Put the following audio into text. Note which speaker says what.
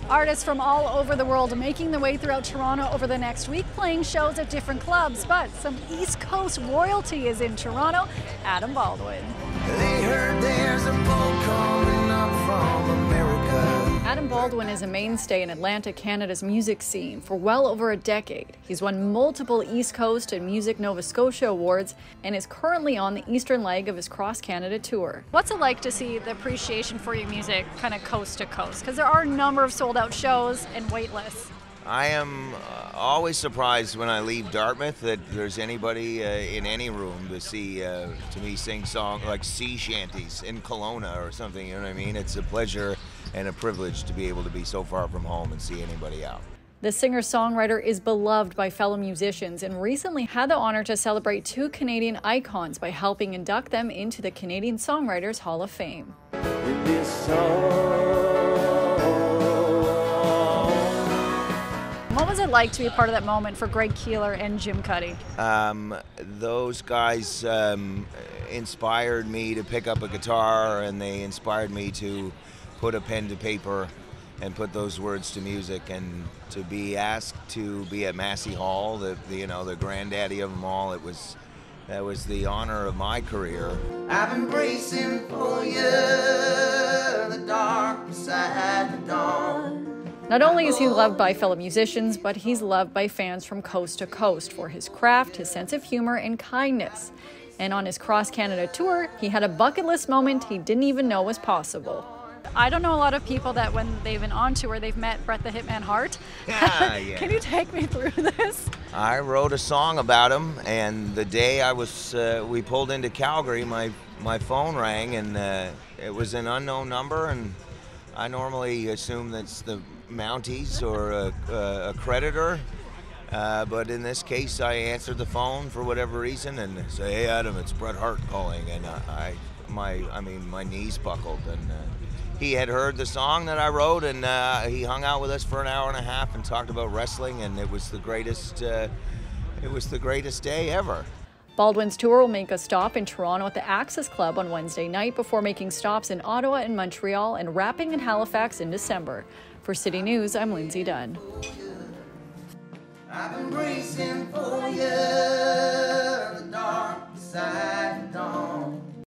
Speaker 1: Artists from all over the world making their way throughout Toronto over the next week, playing shows at different clubs. But some East Coast royalty is in Toronto. Adam Baldwin.
Speaker 2: They heard there's a boat coming up from America.
Speaker 1: Adam Baldwin is a mainstay in Atlantic Canada's music scene for well over a decade. He's won multiple East Coast and Music Nova Scotia awards and is currently on the eastern leg of his cross-Canada tour. What's it like to see the appreciation for your music kind of coast to coast? Because there are a number of sold-out shows and wait lists.
Speaker 3: I am always surprised when I leave Dartmouth that there's anybody in any room to see to me sing songs like sea shanties in Kelowna or something. You know what I mean? It's a pleasure and a privilege to be able to be so far from home and see anybody out.
Speaker 1: The singer-songwriter is beloved by fellow musicians and recently had the honor to celebrate two Canadian icons by helping induct them into the Canadian Songwriters Hall of Fame. What was it like to be a part of that moment for Greg Keeler and Jim Cuddy?
Speaker 3: Those guys inspired me to pick up a guitar, and they inspired me to put a pen to paper and put those words to music, and to be asked to be at Massey Hall, the granddaddy of them all. That was the honor of my career.
Speaker 2: I've been bracing for you, the dark beside the dawn.
Speaker 1: Not only is he loved by fellow musicians, but he's loved by fans from coast to coast for his craft, his sense of humor, and kindness. And on his cross-Canada tour, he had a bucket list moment he didn't even know was possible. I don't know a lot of people that when they've been on tour, they've met Bret the Hitman Hart.
Speaker 3: Yeah.
Speaker 1: Can you take me through this?
Speaker 3: I wrote a song about him, and the day we pulled into Calgary, my phone rang, and it was an unknown number, and I normally assume that's the Mounties or a creditor, but in this case I answered the phone for whatever reason and said, "Hey Adam, it's Bret Hart calling," and my knees buckled, and he had heard the song that I wrote, and he hung out with us for an hour and a half and talked about wrestling, and it was the greatest day ever.
Speaker 1: Baldwin's tour will make a stop in Toronto at the Access Club on Wednesday night before making stops in Ottawa and Montreal and wrapping in Halifax in December. For City News, I'm Linsday Dunn.
Speaker 2: I've been bracing for you, the dark side of dawn.